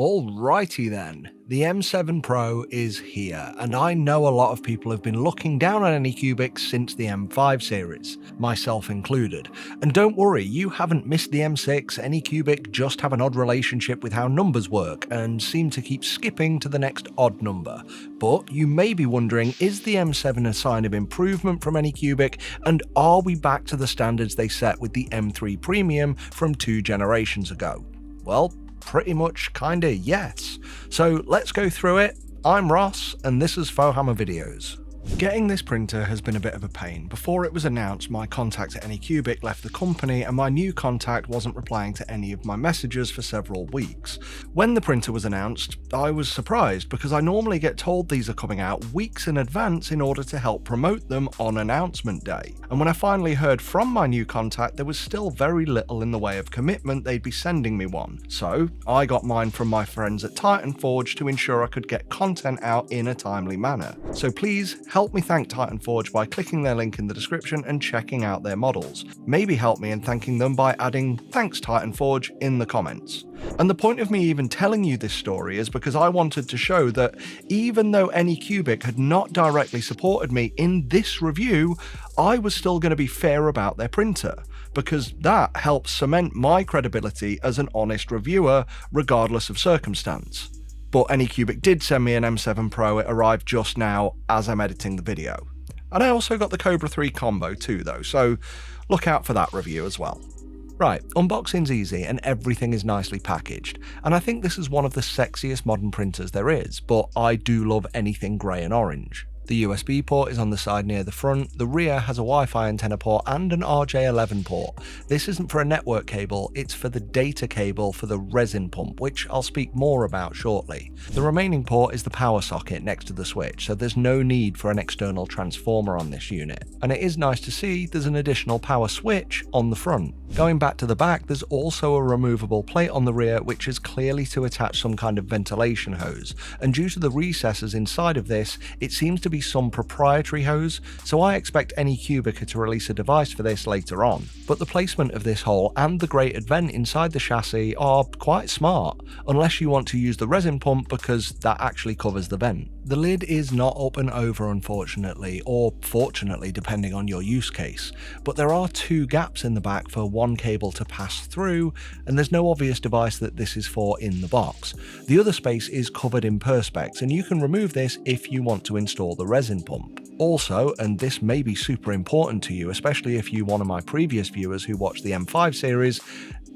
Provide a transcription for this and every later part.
Alrighty then, the M7 Pro is here, and I know a lot of people have been looking down on Anycubic since the M5 series, myself included. And don't worry, you haven't missed the M6, Anycubic just have an odd relationship with how numbers work, and seem to keep skipping to the next odd number. But you may be wondering, is the M7 a sign of improvement from Anycubic, and are we back to the standards they set with the M3 Premium from 2 generations ago? Well, pretty much kinda yes. So let's go through it. I'm Ross, and this is FauxHammer Videos. Getting this printer has been a bit of a pain. Before it was announced, my contact at Anycubic left the company and my new contact wasn't replying to any of my messages for several weeks. When the printer was announced, I was surprised because I normally get told these are coming out weeks in advance in order to help promote them on announcement day. And when I finally heard from my new contact, there was still very little in the way of commitment they'd be sending me one. So I got mine from my friends at Titanforge to ensure I could get content out in a timely manner. So please help me thank Titanforge by clicking their link in the description and checking out their models. Maybe help me in thanking them by adding "Thanks Titanforge" in the comments. And the point of me even telling you this story is because I wanted to show that even though Anycubic had not directly supported me in this review, I was still going to be fair about their printer, because that helps cement my credibility as an honest reviewer regardless of circumstance. But Anycubic did send me an M7 Pro, it arrived just now as I'm editing the video. And I also got the Cobra 3 combo too though, so look out for that review as well. Right, unboxing's easy and everything is nicely packaged, and I think this is one of the sexiest modern printers there is, but I do love anything grey and orange. The USB port is on the side near the front, the rear has a Wi-Fi antenna port and an RJ11 port. This isn't for a network cable, it's for the data cable for the Resin pump, which I'll speak more about shortly. The remaining port is the power socket next to the switch, so there's no need for an external transformer on this unit. And it is nice to see there's an additional power switch on the front. Going back to the back, there's also a removable plate on the rear which is clearly to attach some kind of ventilation hose, and due to the recesses inside of this, it seems to be some proprietary hose, so I expect Anycubic to release a device for this later on. But the placement of this hole and the grated vent inside the chassis are quite smart, unless you want to use the resin pump because that actually covers the vent. The lid is not open over unfortunately, or fortunately depending on your use case, but there are 2 gaps in the back for one cable to pass through, and there's no obvious device that this is for in the box. The other space is covered in perspex, and you can remove this if you want to install the resin pump. Also, and this may be super important to you, especially if you're one of my previous viewers who watched the M5 series,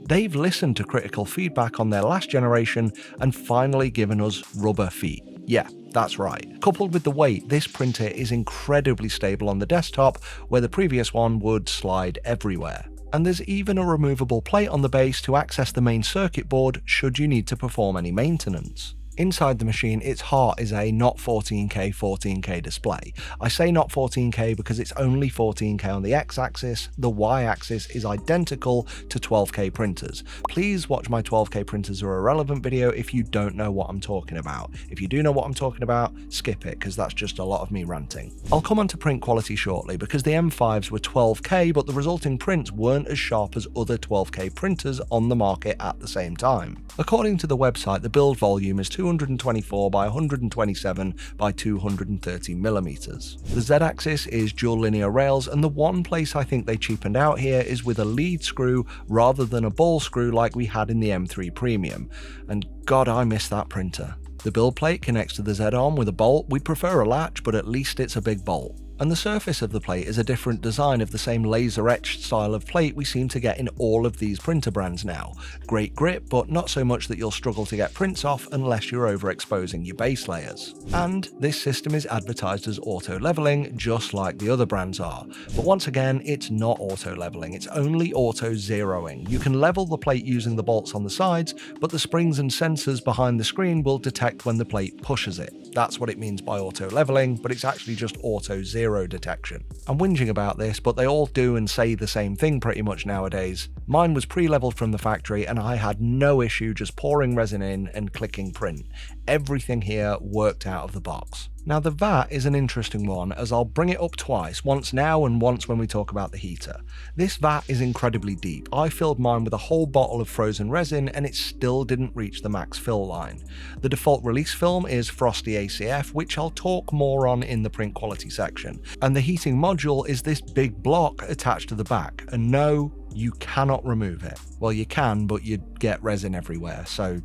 they've listened to critical feedback on their last generation and finally given us rubber feet. Yeah, that's right. Coupled with the weight, this printer is incredibly stable on the desktop, where the previous one would slide everywhere. And there's even a removable plate on the base to access the main circuit board should you need to perform any maintenance. Inside the machine, its heart is a not 14K 14K display. I say not 14K because it's only 14K on the X-axis, the Y-axis is identical to 12K printers. Please watch my 12K printers are irrelevant video if you don't know what I'm talking about. If you do know what I'm talking about, skip it because that's just a lot of me ranting. I'll come on to print quality shortly because the M5s were 12K but the resulting prints weren't as sharp as other 12K printers on the market at the same time. According to the website, the build volume is 224 by 127 by 230 millimeters. The Z-axis is dual linear rails, and the one place I think they cheapened out here is with a lead screw rather than a ball screw like we had in the M3 Premium, and god I miss that printer. The build plate connects to the Z-arm with a bolt. We'd prefer a latch, but at least it's a big bolt. And the surface of the plate is a different design of the same laser etched style of plate we seem to get in all of these printer brands now. Great grip, but not so much that you'll struggle to get prints off unless you're overexposing your base layers. And this system is advertised as auto leveling, just like the other brands are. But once again, it's not auto leveling, it's only auto zeroing. You can level the plate using the bolts on the sides, but the springs and sensors behind the screen will detect when the plate pushes it. That's what it means by auto leveling, but it's actually just auto zero detection. I'm whinging about this, but they all do and say the same thing pretty much nowadays. Mine was pre-leveled from the factory and I had no issue just pouring resin in and clicking print. Everything here worked out of the box. Now the vat is an interesting one, as I'll bring it up twice, once now and once when we talk about the heater. This vat is incredibly deep. I filled mine with a whole bottle of frozen resin and it still didn't reach the max fill line. The default release film is Frosty ACF, which I'll talk more on in the print quality section. And the heating module is this big block attached to the back, and no, you cannot remove it. Well, you can, but you'd get resin everywhere, so,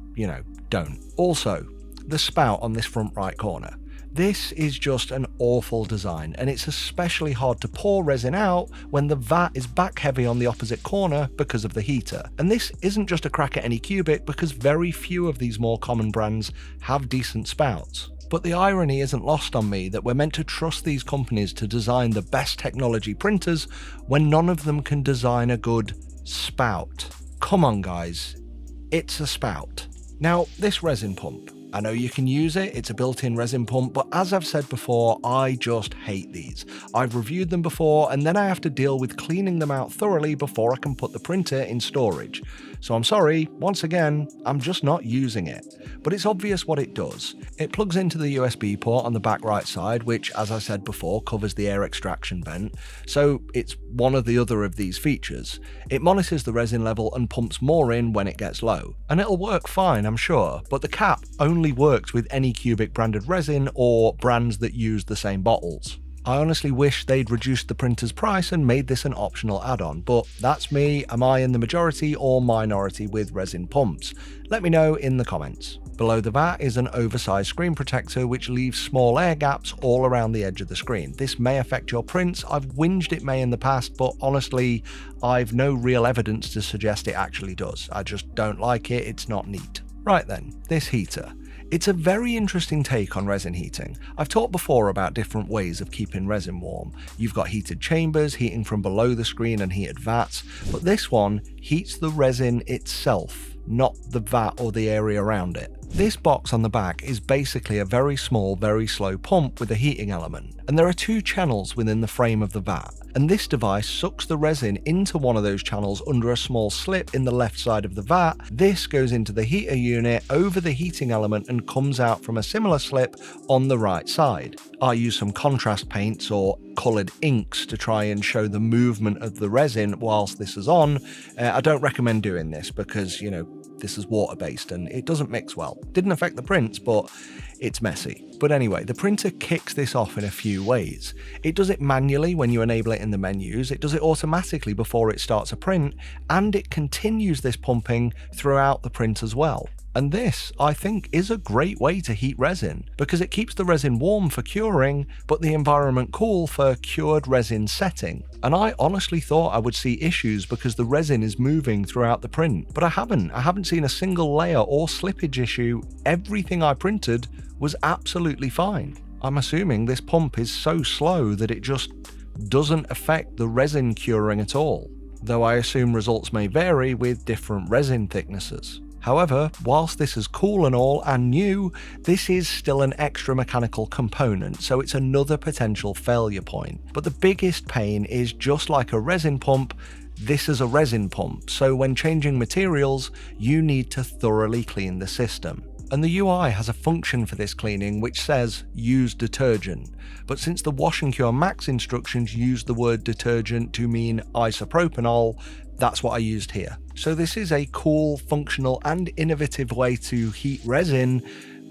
don't. Also, the spout on this front right corner. This is just an awful design, and it's especially hard to pour resin out when the vat is back heavy on the opposite corner because of the heater. And this isn't just a crack at Anycubic, because very few of these more common brands have decent spouts. But the irony isn't lost on me that we're meant to trust these companies to design the best technology printers when none of them can design a good spout. Come on guys, it's a spout. Now, this resin pump, I know you can use it, it's a built-in resin pump, but as I've said before, I just hate these. I've reviewed them before, and then I have to deal with cleaning them out thoroughly before I can put the printer in storage. So I'm sorry, once again, I'm just not using it. But it's obvious what it does. It plugs into the USB port on the back right side, which, as I said before, covers the air extraction vent, so it's one of the other of these features. It monitors the resin level and pumps more in when it gets low. And it'll work fine, I'm sure, but the cap only works with Anycubic branded resin or brands that use the same bottles. I honestly wish they'd reduced the printer's price and made this an optional add-on, but that's me. Am I in the majority or minority with resin pumps? Let me know in the comments. Below the vat is an oversized screen protector which leaves small air gaps all around the edge of the screen. This may affect your prints. I've whinged it may in the past, but honestly, I've no real evidence to suggest it actually does. I just don't like it, it's not neat. Right then, this heater. It's a very interesting take on resin heating. I've talked before about different ways of keeping resin warm. You've got heated chambers, heating from below the screen, and heated vats, but this one heats the resin itself, not the vat or the area around it. This box on the back is basically a very small, very slow pump with a heating element, and there are two channels within the frame of the vat, and this device sucks the resin into one of those channels under a small slit in the left side of the vat. This goes into the heater unit over the heating element and comes out from a similar slip on the right side. I use some contrast paints or coloured inks to try and show the movement of the resin whilst this is on. I don't recommend doing this because, this is water-based and it doesn't mix well. Didn't affect the prints, but it's messy. But anyway, the printer kicks this off in a few ways. It does it manually when you enable it in the menus, it does it automatically before it starts a print, and it continues this pumping throughout the print as well. And this, I think, is a great way to heat resin, because it keeps the resin warm for curing, but the environment cool for cured resin setting. And I honestly thought I would see issues because the resin is moving throughout the print, but I haven't seen a single layer or slippage issue. Everything I printed was absolutely fine. I'm assuming this pump is so slow that it just doesn't affect the resin curing at all, though I assume results may vary with different resin thicknesses. However, whilst this is cool and all and new, this is still an extra mechanical component, so it's another potential failure point. But the biggest pain is, just like a resin pump, this is a resin pump, so when changing materials, you need to thoroughly clean the system. And the UI has a function for this cleaning which says use detergent, but since the Wash and Cure Max instructions use the word detergent to mean isopropanol, that's what I used here. So this is a cool, functional and innovative way to heat resin.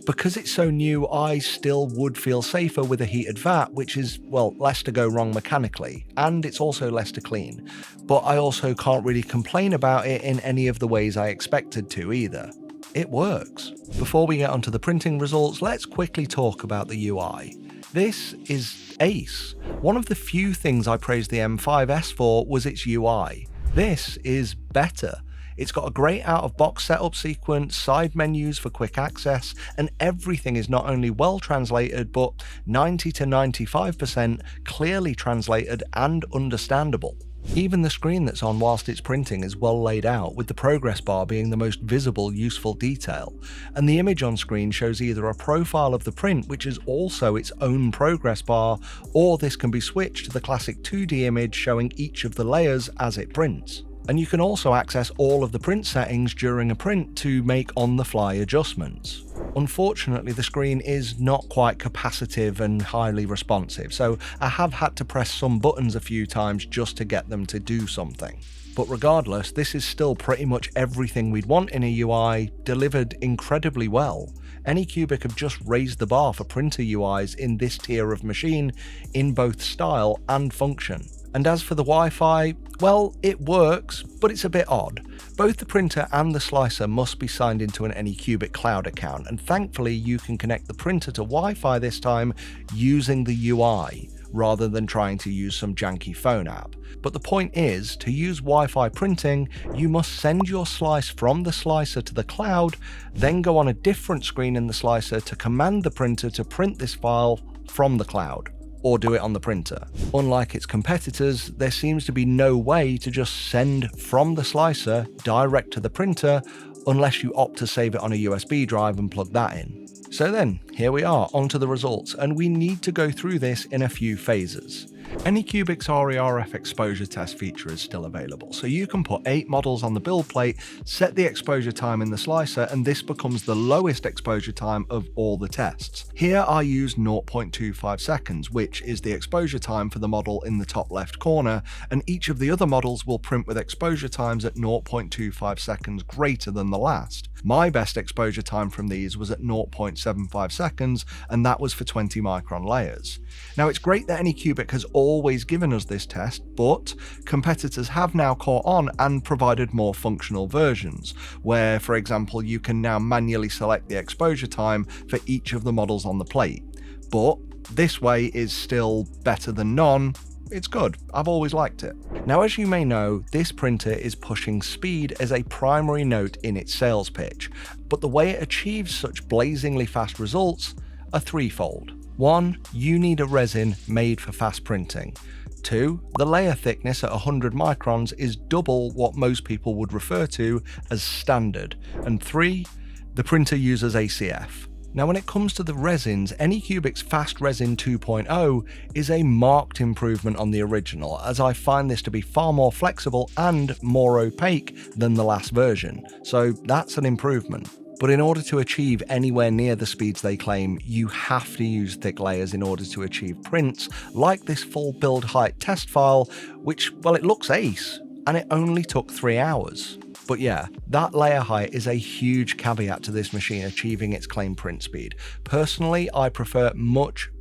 Because it's so new, I still would feel safer with a heated vat, which is, well, less to go wrong mechanically, and it's also less to clean. But I also can't really complain about it in any of the ways I expected to either. It works. Before we get onto the printing results, let's quickly talk about the UI. This is ace. One of the few things I praised the M5S for was its UI. This is better. It's got a great out-of-box setup sequence, side menus for quick access, and everything is not only well translated, but 90 to 95% clearly translated and understandable. Even the screen that's on whilst it's printing is well laid out, with the progress bar being the most visible, useful detail. And the image on screen shows either a profile of the print, which is also its own progress bar, or this can be switched to the classic 2D image showing each of the layers as it prints. And you can also access all of the print settings during a print to make on-the-fly adjustments. Unfortunately, the screen is not quite capacitive and highly responsive, so I have had to press some buttons a few times just to get them to do something. But regardless, this is still pretty much everything we'd want in a UI, delivered incredibly well. Anycubic have just raised the bar for printer UIs in this tier of machine in both style and function. And as for the Wi-Fi, well, it works, but it's a bit odd. Both the printer and the slicer must be signed into an Anycubic cloud account, and thankfully you can connect the printer to Wi-Fi this time using the UI, rather than trying to use some janky phone app. But the point is, to use Wi-Fi printing, you must send your slice from the slicer to the cloud, then go on a different screen in the slicer to command the printer to print this file from the cloud, or do it on the printer. Unlike its competitors, there seems to be no way to just send from the slicer direct to the printer unless you opt to save it on a USB drive and plug that in. So then, here we are, onto the results, and we need to go through this in a few phases. Anycubic's RERF exposure test feature is still available, so you can put 8 models on the build plate, set the exposure time in the slicer, and this becomes the lowest exposure time of all the tests. Here I used 0.25 seconds, which is the exposure time for the model in the top left corner, and each of the other models will print with exposure times at 0.25 seconds greater than the last. My best exposure time from these was at 0.75 seconds, and that was for 20 micron layers. Now, it's great that Anycubic has always given us this test, but competitors have now caught on and provided more functional versions, where, for example, you can now manually select the exposure time for each of the models on the plate. But this way is still better than none. It's good. I've always liked it. Now, as you may know, this printer is pushing speed as a primary note in its sales pitch, but the way it achieves such blazingly fast results are threefold. 1. You need a resin made for fast printing. 2. The layer thickness at 100 microns is double what most people would refer to as standard. And 3. The printer uses ACF. Now, when it comes to the resins, Anycubic's Fast Resin 2.0 is a marked improvement on the original, as I find this to be far more flexible and more opaque than the last version, so that's an improvement. But in order to achieve anywhere near the speeds they claim, you have to use thick layers in order to achieve prints, like this full build height test file, which, well, it looks ace, and it only took 3 hours. But yeah, that layer height is a huge caveat to this machine achieving its claimed print speed. Personally, I prefer much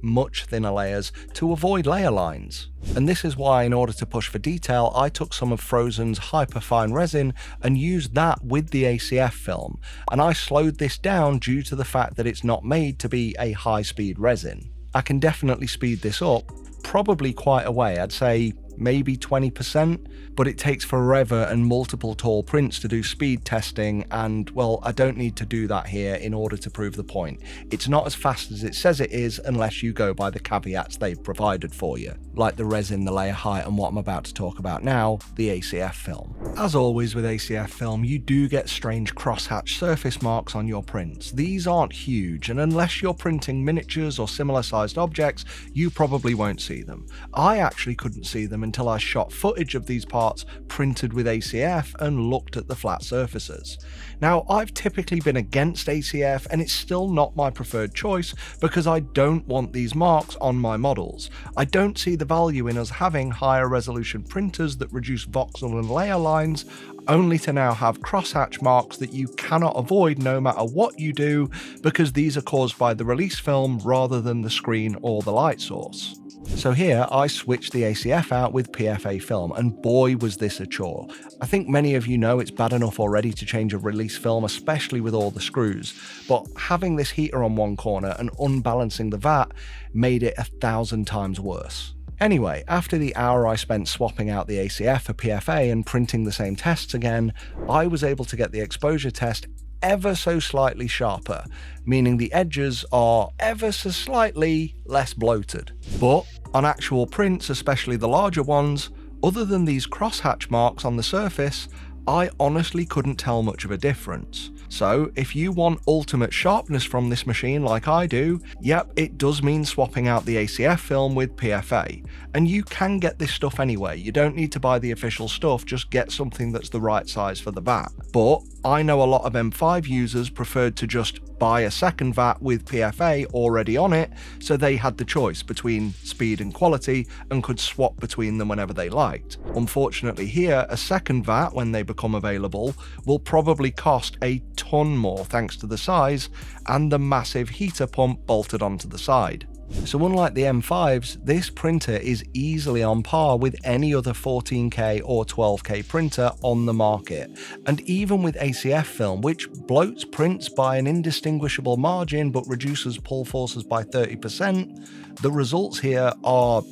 thinner layers to avoid layer lines. And this is why, in order to push for detail, I took some of Frozen's hyperfine resin and used that with the ACF film. And I slowed this down due to the fact that it's not made to be a high-speed resin. I can definitely speed this up, probably quite a way, I'd say maybe 20%, but it takes forever and multiple tall prints to do speed testing, and well, I don't need to do that here in order to prove the point. It's not as fast as it says it is unless you go by the caveats they've provided for you, like the resin, the layer height, and what I'm about to talk about now, the ACF film. As always with ACF film, you do get strange crosshatch surface marks on your prints. These aren't huge, and unless you're printing miniatures or similar sized objects, you probably won't see them. I actually couldn't see them until I shot footage of these parts printed with ACF and looked at the flat surfaces. Now, I've typically been against ACF, and it's still not my preferred choice because I don't want these marks on my models. I don't see the value in us having higher resolution printers that reduce voxel and layer lines, only to now have crosshatch marks that you cannot avoid no matter what you do, because these are caused by the release film rather than the screen or the light source. So here I switched the ACF out with PFA film, and boy was this a chore. I think many of you know it's bad enough already to change a release film, especially with all the screws, but having this heater on one corner and unbalancing the vat made it 1,000 times worse. Anyway, after the hour I spent swapping out the ACF for PFA and printing the same tests again, I was able to get the exposure test ever so slightly sharper, meaning the edges are ever so slightly less bloated. But on actual prints, especially the larger ones, other than these crosshatch marks on the surface, I honestly couldn't tell much of a difference. So if you want ultimate sharpness from this machine like I do, yep, it does mean swapping out the ACF film with PFA. And you can get this stuff anyway, you don't need to buy the official stuff, just get something that's the right size for the vat. But I know a lot of M5 users preferred to just buy a second vat with PFA already on it, so they had the choice between speed and quality and could swap between them whenever they liked. Unfortunately here, a second vat, when they become available, will probably cost a ton more thanks to the size and the massive heater pump bolted onto the side. So unlike the M5s, this printer is easily on par with any other 14K or 12K printer on the market. And even with ACF Film, which bloats prints by an indistinguishable margin but reduces pull forces by 30%, the results here are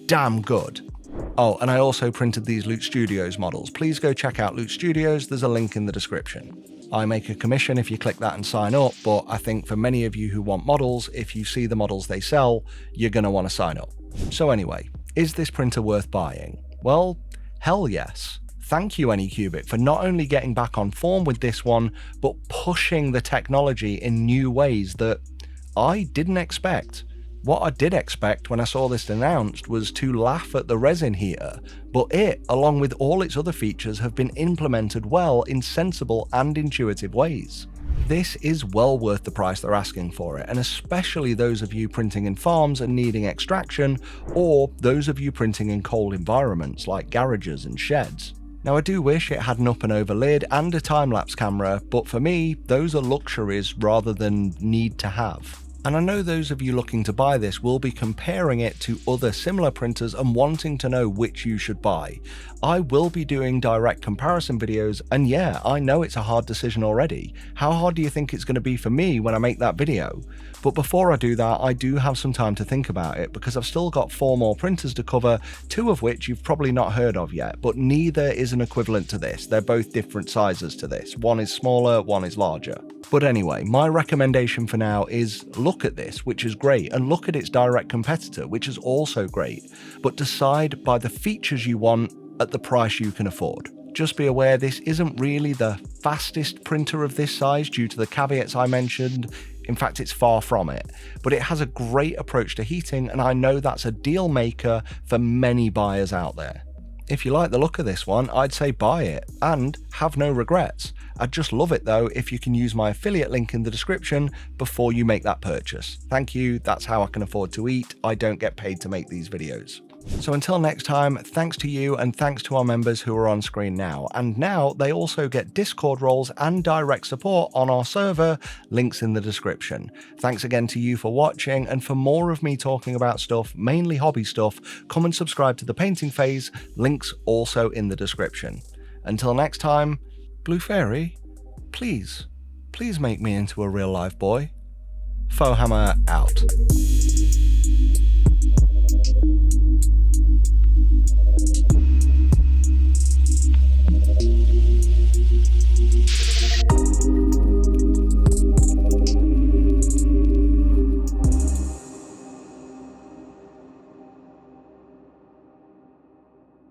damn good. Oh, and I also printed these Loot Studios models. Please go check out Loot Studios, there's a link in the description. I make a commission if you click that and sign up, but I think for many of you who want models, if you see the models they sell, you're going to want to sign up. So anyway, is this printer worth buying? Well, hell yes. Thank you Anycubic for not only getting back on form with this one, but pushing the technology in new ways that I didn't expect. What I did expect when I saw this announced was to laugh at the resin heater, but it, along with all its other features, have been implemented well in sensible and intuitive ways. This is well worth the price they're asking for it, and especially those of you printing in farms and needing extraction, or those of you printing in cold environments like garages and sheds. Now I do wish it had an up and over lid and a time-lapse camera, but for me, those are luxuries rather than need to have. And I know those of you looking to buy this will be comparing it to other similar printers and wanting to know which you should buy. I will be doing direct comparison videos, and yeah, I know it's a hard decision already. How hard do you think it's going to be for me when I make that video? But before I do that, I do have some time to think about it because I've still got 4 more printers to cover, 2 of which you've probably not heard of yet, but neither is an equivalent to this. They're both different sizes to this. One is smaller, one is larger. But anyway, my recommendation for now is look at this, which is great, and look at its direct competitor, which is also great, but decide by the features you want at the price you can afford. Just be aware this isn't really the fastest printer of this size due to the caveats I mentioned. In fact, it's far from it, but it has a great approach to heating, and I know that's a deal maker for many buyers out there. If you like the look of this one, I'd say buy it and have no regrets. I'd just love it though if you can use my affiliate link in the description before you make that purchase. Thank you, that's how I can afford to eat. I don't get paid to make these videos. So until next time, thanks to you and thanks to our members who are on screen now. And now they also get Discord roles and direct support on our server, links in the description. Thanks again to you for watching, and for more of me talking about stuff, mainly hobby stuff, come and subscribe to The Painting Phase, links also in the description. Until next time, Blue Fairy, please make me into a real life boy. FauxHammer out.